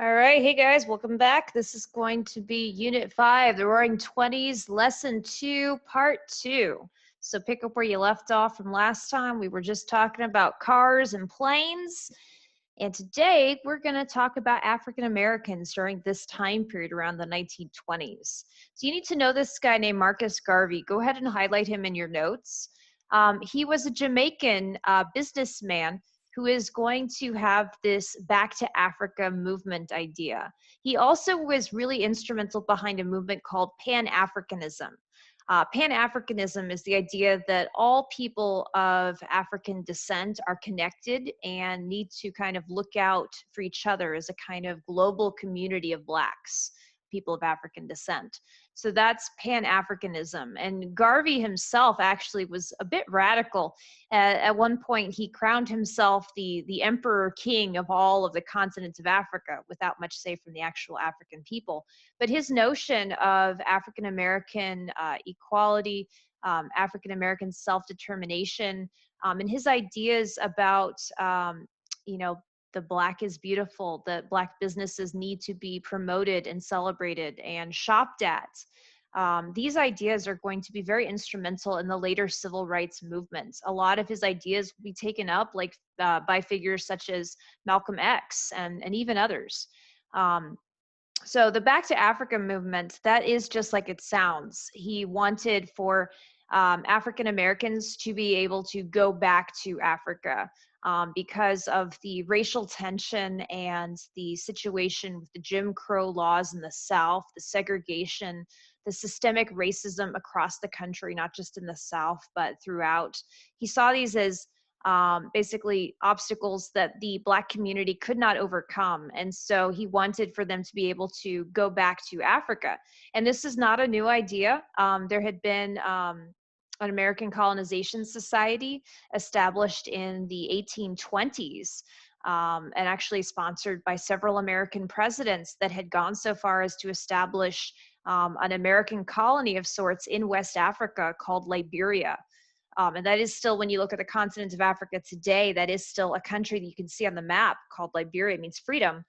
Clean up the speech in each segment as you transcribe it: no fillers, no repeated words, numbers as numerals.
All right, hey guys, welcome back. This is going to be Unit 5, the Roaring Twenties, Lesson 2, Part 2. So pick up where you left off from last time. We were just talking about cars and planes. And today we're going to talk about African Americans during this time period around the 1920s. So you need to know this guy named Marcus Garvey. Go ahead and highlight him in your notes. He was a Jamaican businessman who is going to have this back to Africa movement idea. He also was really instrumental behind a movement called Pan-Africanism. Pan-Africanism is the idea that all people of African descent are connected and need to kind of look out for each other as a kind of global community of Blacks, people of African descent. So that's Pan-Africanism. And Garvey himself actually was a bit radical. At one point, he crowned himself the emperor king of all of the continents of Africa without much say from the actual African people. But his notion of African American equality, African American self-determination, and his ideas about, you know, the Black is beautiful, that Black businesses need to be promoted and celebrated and shopped at. These ideas are going to be very instrumental in the later civil rights movement. A lot of his ideas will be taken up by figures such as Malcolm X and even others. So the Back to Africa movement, that is just like it sounds. He wanted for African Americans to be able to go back to Africa because of the racial tension and the situation with the Jim Crow laws in the South, the segregation, the systemic racism across the country, not just in the South, but throughout. He saw these as basically obstacles that the Black community could not overcome. And so he wanted for them to be able to go back to Africa. And this is not a new idea. There had been an American Colonization Society established in the 1820s. And actually sponsored by several American presidents that had gone so far as to establish an American colony of sorts in West Africa called Liberia. And that is still, when you look at the continent of Africa today, that is still a country that you can see on the map called Liberia. It means freedom.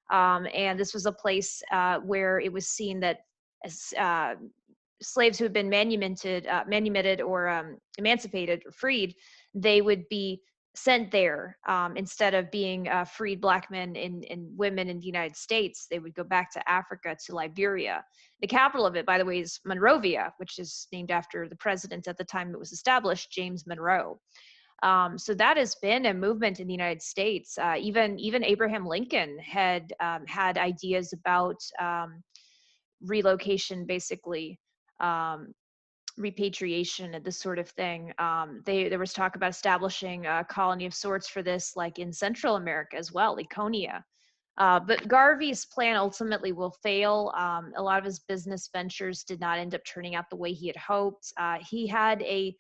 And this was a place where it was seen that as, slaves who had been manumitted or emancipated or freed, they would be sent there instead of being freed Black men and women in the United States. They would go back to Africa, to Liberia. The capital of it, by the way, is Monrovia, which is named after the president at the time it was established, James Monroe. So that has been a movement in the United States. Even Abraham Lincoln had ideas about relocation, basically. Um, Repatriation and this sort of thing. There was talk about establishing a colony of sorts for this, like in Central America as well, Laconia. But Garvey's plan ultimately will fail. A lot of his business ventures did not end up turning out the way he had hoped. He had a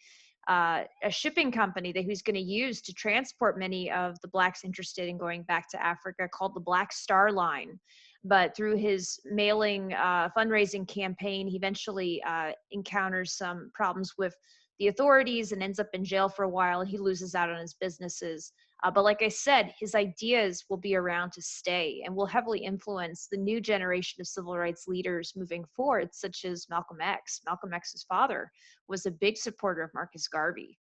shipping company that he was going to use to transport many of the Blacks interested in going back to Africa called the Black Star Line. But through his mailing fundraising campaign, he eventually encounters some problems with the authorities and ends up in jail for a while, and he loses out on his businesses. But like I said, his ideas will be around to stay and will heavily influence the new generation of civil rights leaders moving forward, such as Malcolm X. Malcolm X's father was a big supporter of Marcus Garvey.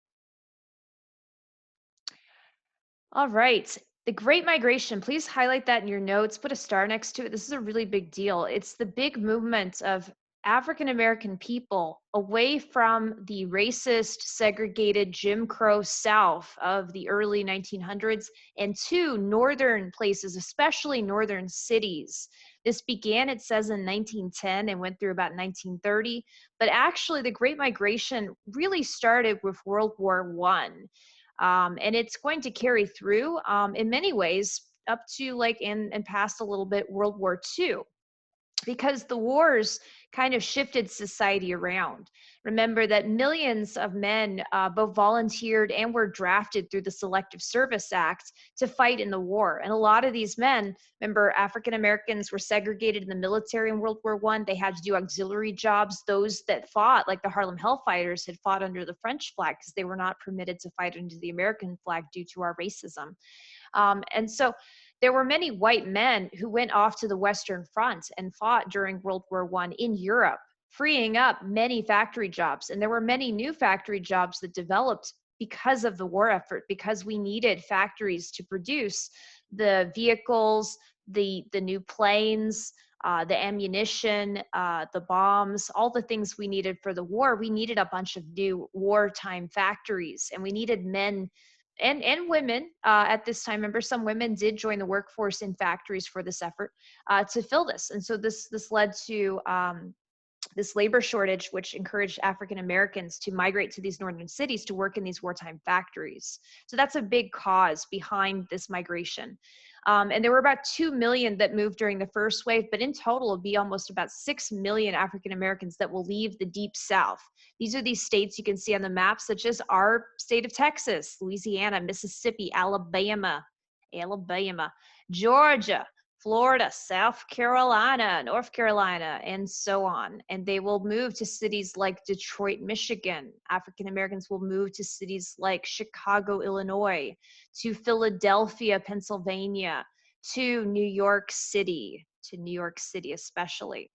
All right. The Great Migration, please highlight that in your notes, put a star next to it. This is a really big deal. It's the big movement of African American people away from the racist, segregated Jim Crow South of the early 1900s and to northern places, especially northern cities. This began, it says, in 1910 and went through about 1930. But actually, the Great Migration really started with World War I. And it's going to carry through in many ways up to like and past a little bit World War II, because the wars kind of shifted society around. Remember that millions of men both volunteered and were drafted through the Selective Service Act to fight in the war. And a lot of these men, remember, African Americans were segregated in the military in World War I. They had to do auxiliary jobs. Those that fought, like the Harlem Hellfighters, had fought under the French flag because they were not permitted to fight under the American flag due to our racism. And so There were many white men who went off to the Western Front and fought during World War I in Europe, freeing up many factory jobs. And there were many new factory jobs that developed because of the war effort, because we needed factories to produce the vehicles, the new planes, the ammunition, the bombs, all the things we needed for the war. We needed a bunch of new wartime factories, and we needed men and women at this time. Remember, some women did join the workforce in factories for this effort to fill this, and so this led to this labor shortage, which encouraged African Americans to migrate to these northern cities to work in these wartime factories. So that's a big cause behind this migration. And there were about 2 million that moved during the first wave, but in total, it'll be almost about 6 million African Americans that will leave the Deep South. These are these states you can see on the map, such as our state of Texas, Louisiana, Mississippi, Alabama, Georgia, Florida, South Carolina, North Carolina, and so on. And they will move to cities like Detroit, Michigan. African Americans will move to cities like Chicago, Illinois, to Philadelphia, Pennsylvania, to New York City especially.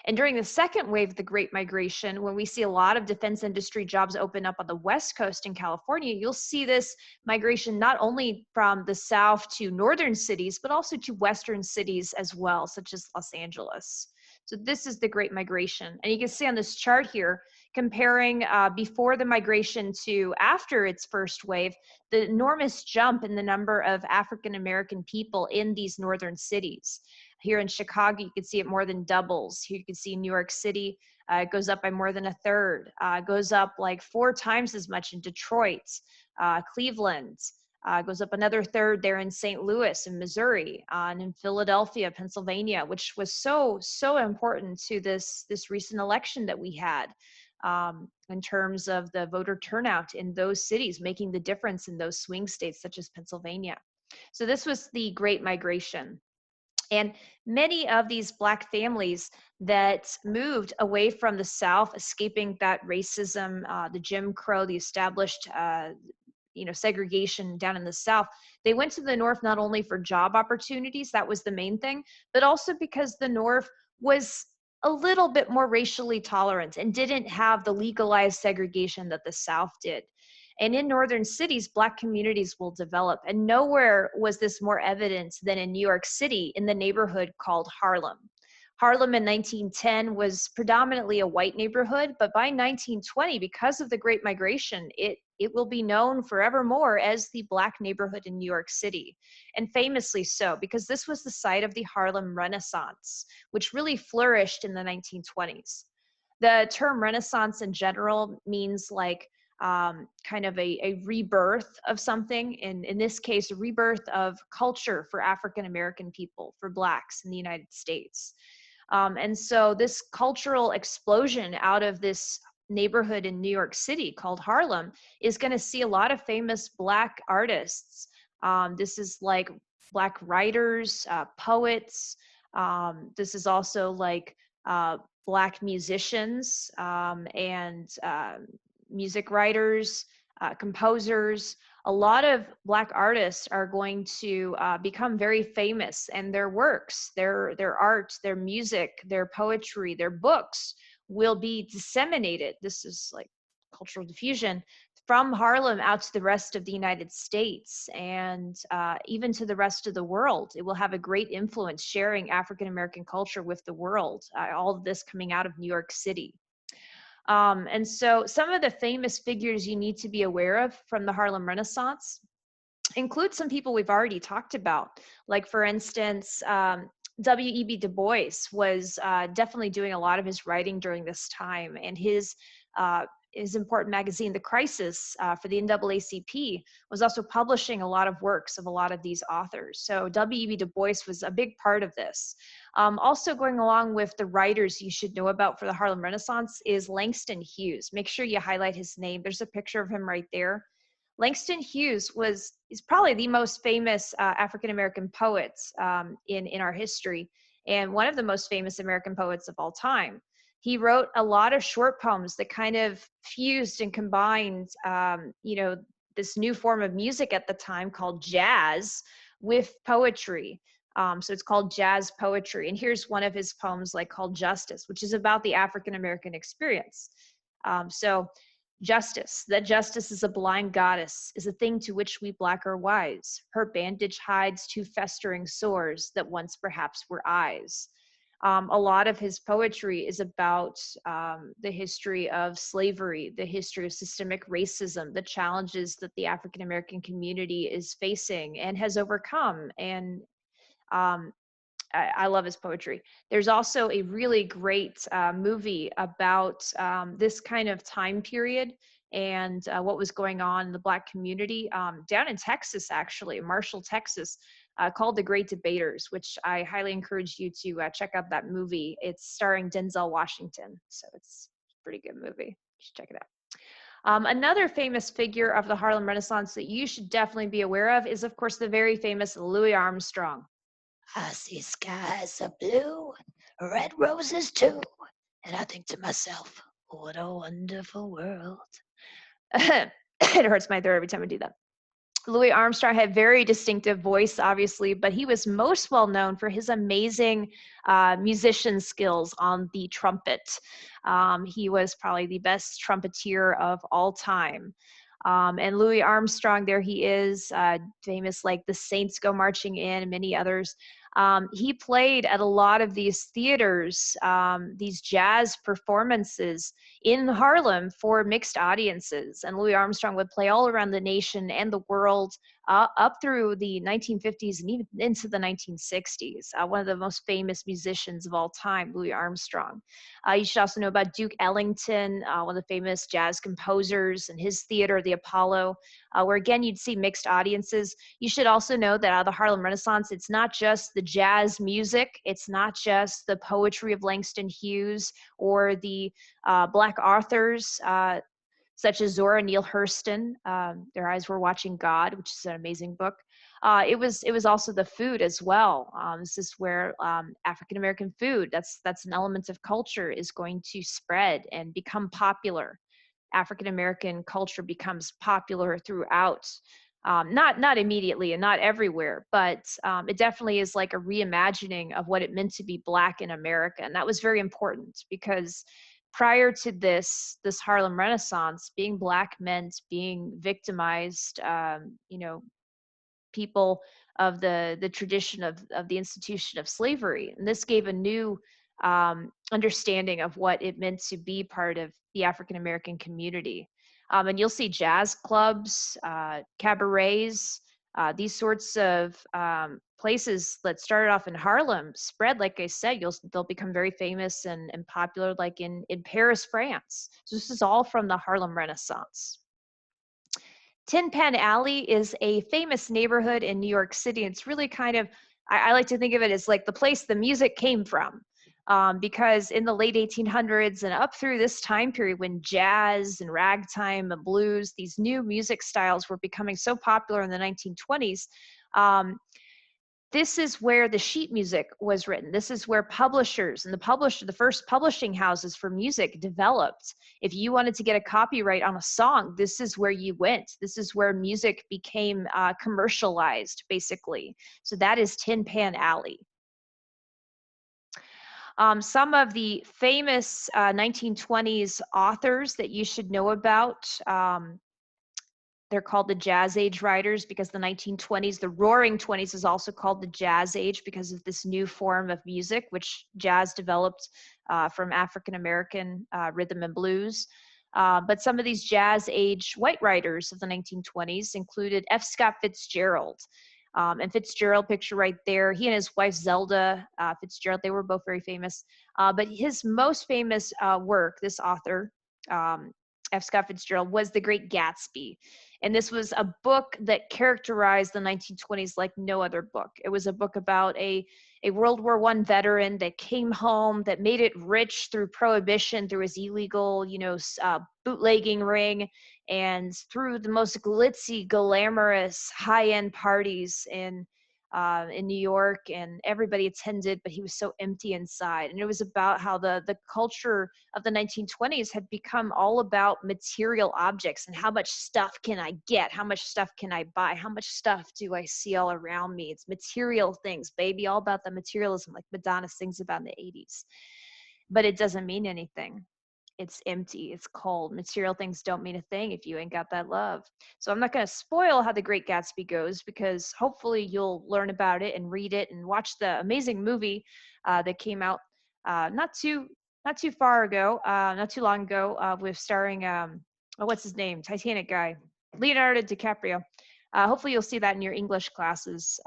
And during the second wave of the Great Migration, when we see a lot of defense industry jobs open up on the West Coast in California, you'll see this migration not only from the South to northern cities, but also to Western cities as well, such as Los Angeles. So this is the Great Migration. And you can see on this chart here, comparing before the migration to after its first wave, the enormous jump in the number of African American people in these northern cities. Here in Chicago, you can see it more than doubles. Here you can see New York City, it goes up by more than a third. Goes up like 4 times as much in Detroit, Cleveland. Goes up another third there in St. Louis in Missouri, and in Philadelphia, Pennsylvania, which was so important to this recent election that we had, in terms of the voter turnout in those cities, making the difference in those swing states such as Pennsylvania. So this was the Great Migration. And many of these Black families that moved away from the South, escaping that racism, the Jim Crow, the established segregation down in the South, they went to the North not only for job opportunities, that was the main thing, but also because the North was a little bit more racially tolerant and didn't have the legalized segregation that the South did. And in northern cities, Black communities will develop. And nowhere was this more evident than in New York City in the neighborhood called Harlem. Harlem in 1910 was predominantly a white neighborhood, but by 1920, because of the Great Migration, it will be known forevermore as the Black neighborhood in New York City. And famously so, because this was the site of the Harlem Renaissance, which really flourished in the 1920s. The term Renaissance in general means like kind of a rebirth of something. In this case, a rebirth of culture for African American people, for Blacks in the United States. And so this cultural explosion out of this neighborhood in New York City called Harlem is going to see a lot of famous Black artists. This is like Black writers, poets. This is also like Black musicians and music writers, composers. A lot of Black artists are going to become very famous, and their works, their art, their music, their poetry, their books will be disseminated. This is like cultural diffusion from Harlem out to the rest of the United States and even to the rest of the world. It will have a great influence sharing African American culture with the world, all of this coming out of New York City. And so some of the famous figures you need to be aware of from the Harlem Renaissance include some people we've already talked about. Like, for instance, W.E.B. Du Bois was definitely doing a lot of his writing during this time, and his important magazine, The Crisis, for the NAACP, was also publishing a lot of works of a lot of these authors. So W.E.B. Du Bois was a big part of this. Also going along with the writers you should know about for the Harlem Renaissance is Langston Hughes. Make sure you highlight his name. There's a picture of him right there. Langston Hughes is probably the most famous African-American poet in our history, and one of the most famous American poets of all time. He wrote a lot of short poems that kind of fused and combined, this new form of music at the time called jazz with poetry. So it's called jazz poetry. And here's one of his poems, like called Justice, which is about the African American experience. So justice, that justice is a blind goddess, is a thing to which we black are wise. Her bandage hides two festering sores that once perhaps were eyes. A lot of his poetry is about the history of slavery, the history of systemic racism, the challenges that the African American community is facing and has overcome. And um, I love his poetry. There's also a really great movie about this kind of time period and what was going on in the Black community down in Texas, actually, Marshall, Texas, called The Great Debaters, which I highly encourage you to check out that movie. It's starring Denzel Washington, so it's a pretty good movie. You should check it out. Another famous figure of the Harlem Renaissance that you should definitely be aware of is, of course, the very famous Louis Armstrong. I see skies of blue, red roses too, and I think to myself, what a wonderful world. It hurts my throat every time I do that. Louis Armstrong had very distinctive voice, obviously, but he was most well known for his amazing musician skills on the trumpet. He was probably the best trumpeter of all time. And Louis Armstrong, there he is, famous like The Saints Go Marching In and many others. He played at a lot of these theaters, these jazz performances in Harlem for mixed audiences. And Louis Armstrong would play all around the nation and the world up through the 1950s and even into the 1960s. One of the most famous musicians of all time, Louis Armstrong. You should also know about Duke Ellington, one of the famous jazz composers, and his theater, the Apollo, where again, you'd see mixed audiences. You should also know that out of the Harlem Renaissance, it's not just the jazz music, it's not just the poetry of Langston Hughes or the Black authors, such as Zora Neale Hurston. Their Eyes Were Watching God, which is an amazing book. It was also the food as well. This is where African American food, that's an element of culture, is going to spread and become popular. African American culture becomes popular throughout. Not immediately and not everywhere, but it definitely is like a reimagining of what it meant to be Black in America, and that was very important because prior to this Harlem Renaissance, being Black meant being victimized. People of the tradition of the institution of slavery, and this gave a new understanding of what it meant to be part of the African American community. And you'll see jazz clubs, cabarets, these sorts of places that started off in Harlem spread, like I said, they'll become very famous and popular, like in Paris, France. So this is all from the Harlem Renaissance. Tin Pan Alley is a famous neighborhood in New York City. It's really kind of, I like to think of it as like the place the music came from. Because in the late 1800s and up through this time period when jazz and ragtime and blues, these new music styles were becoming so popular in the 1920s, this is where the sheet music was written. This is where publishers and the first publishing houses for music developed. If you wanted to get a copyright on a song, this is where you went. This is where music became commercialized, basically. So that is Tin Pan Alley. Some of the famous 1920s authors that you should know about, they're called the Jazz Age writers because the 1920s, the Roaring 20s, is also called the Jazz Age because of this new form of music, which jazz developed from African American rhythm and blues. But some of these Jazz Age white writers of the 1920s included F. Scott Fitzgerald. And Fitzgerald, picture right there, he and his wife Zelda Fitzgerald, they were both very famous. But his most famous work, this author, F. Scott Fitzgerald, was The Great Gatsby. And this was a book that characterized the 1920s like no other book. It was a book about a World War I veteran that came home, that made it rich through prohibition, through his illegal, bootlegging ring, and through the most glitzy, glamorous, high-end parties in in New York, and everybody attended, but he was so empty inside. And it was about how the culture of the 1920s had become all about material objects and how much stuff can I get, how much stuff can I buy, how much stuff do I see all around me. It's material things, baby, all about the materialism, like Madonna sings about in the 80s. But it doesn't mean anything. It's empty, it's cold. Material things don't mean a thing if you ain't got that love. So I'm not going to spoil how The Great Gatsby goes, because hopefully you'll learn about it and read it and watch the amazing movie that came out not too far ago, not too long ago, with starring what's his name, Titanic guy, Leonardo DiCaprio. Hopefully you'll see that in your English classes.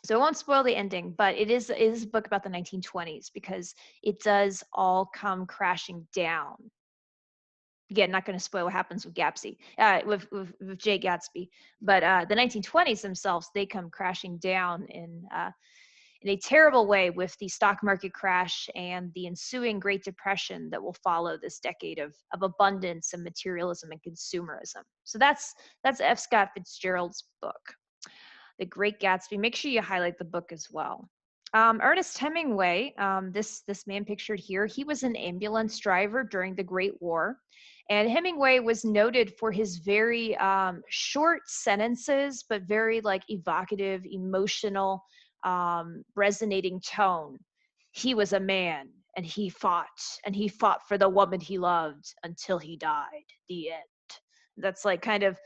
So I won't spoil the ending, but it is a book about the 1920s, because it does all come crashing down. Again, not going to spoil what happens with Gatsby, with Jay Gatsby, but the 1920s themselves, they come crashing down in a terrible way, with the stock market crash and the ensuing Great Depression that will follow this decade of abundance and materialism and consumerism. So that's F. Scott Fitzgerald's book, The Great Gatsby. Make sure you highlight the book as well. Ernest Hemingway, this man pictured here, he was an ambulance driver during the Great War. And Hemingway was noted for his very short sentences, but very like evocative, emotional, resonating tone. He was a man, and he fought for the woman he loved until he died. The end. That's kind of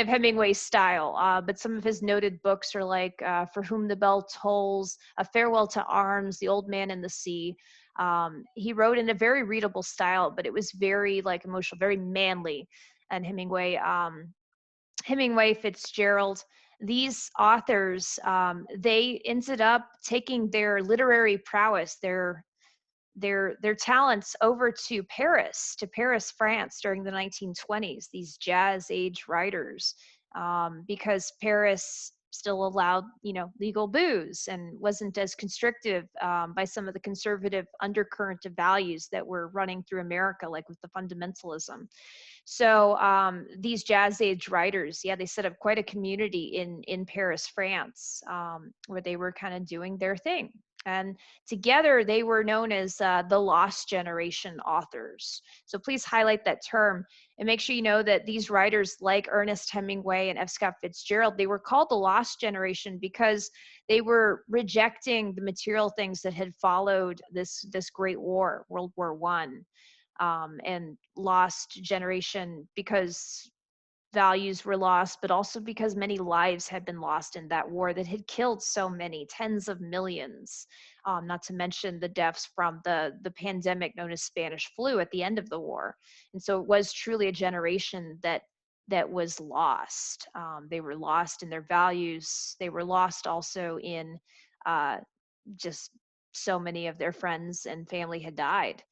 Hemingway's style. But some of his noted books are like For Whom the Bell Tolls, A Farewell to Arms, The Old Man and the Sea. He wrote in a very readable style, but it was very like emotional, very manly. And Hemingway, Fitzgerald, these authors, they ended up taking their literary prowess, their talents over to Paris, France during the 1920s, these jazz age writers, because Paris still allowed, legal booze and wasn't as constrictive by some of the conservative undercurrent of values that were running through America, like with the fundamentalism. So these jazz age writers, yeah, they set up quite a community in Paris, France, where they were kind of doing their thing. And together they were known as the Lost Generation authors. So please highlight that term and make sure you know that these writers like Ernest Hemingway and F. Scott Fitzgerald, they were called the Lost Generation because they were rejecting the material things that had followed this Great War, World War One. And lost generation because values were lost, but also because many lives had been lost in that war that had killed so many, tens of millions, not to mention the deaths from the pandemic known as Spanish flu at the end of the war. And so it was truly a generation that was lost. They were lost in their values. They were lost also in just so many of their friends and family had died.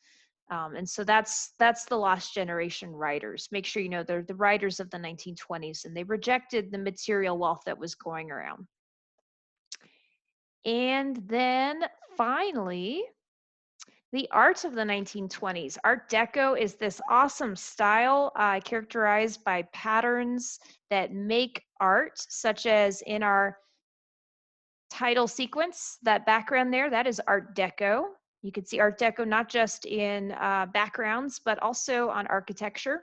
And so that's the Lost Generation writers. Make sure you know they're the writers of the 1920s, and they rejected the material wealth that was going around. And then finally, the art of the 1920s. Art Deco is this awesome style characterized by patterns that make art, such as in our title sequence, that background there, that is Art Deco. You can see Art Deco not just in backgrounds, but also on architecture.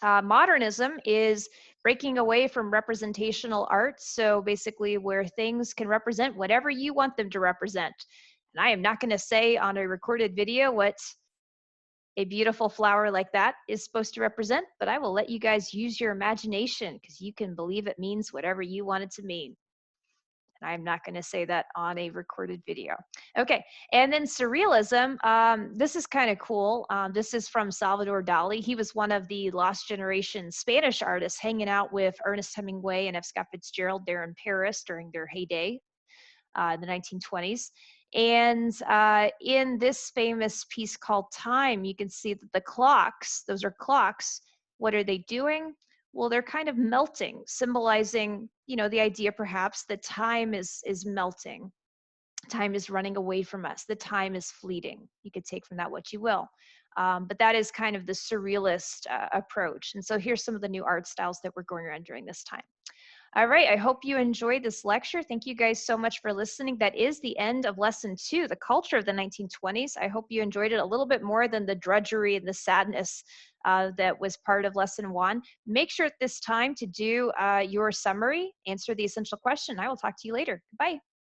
Modernism is breaking away from representational art. So basically where things can represent whatever you want them to represent. And I am not going to say on a recorded video what a beautiful flower like that is supposed to represent, but I will let you guys use your imagination, because you can believe it means whatever you want it to mean. And I'm not going to say that on a recorded video. Okay, and then surrealism. This is kind of cool. This is from Salvador Dali. He was one of the Lost Generation Spanish artists hanging out with Ernest Hemingway and F. Scott Fitzgerald there in Paris during their heyday, in the 1920s. And in this famous piece called Time, you can see that the clocks, those are clocks, what are they doing? Well, they're kind of melting, symbolizing, the idea perhaps that time is melting. Time is running away from us. The time is fleeting. You could take from that what you will. But that is kind of the surrealist approach. And so here's some of the new art styles that were going around during this time. All right. I hope you enjoyed this lecture. Thank you guys so much for listening. That is the end of lesson 2, the culture of the 1920s. I hope you enjoyed it a little bit more than the drudgery and the sadness that was part of lesson 1. Make sure at this time to do your summary, answer the essential question. I will talk to you later. Bye.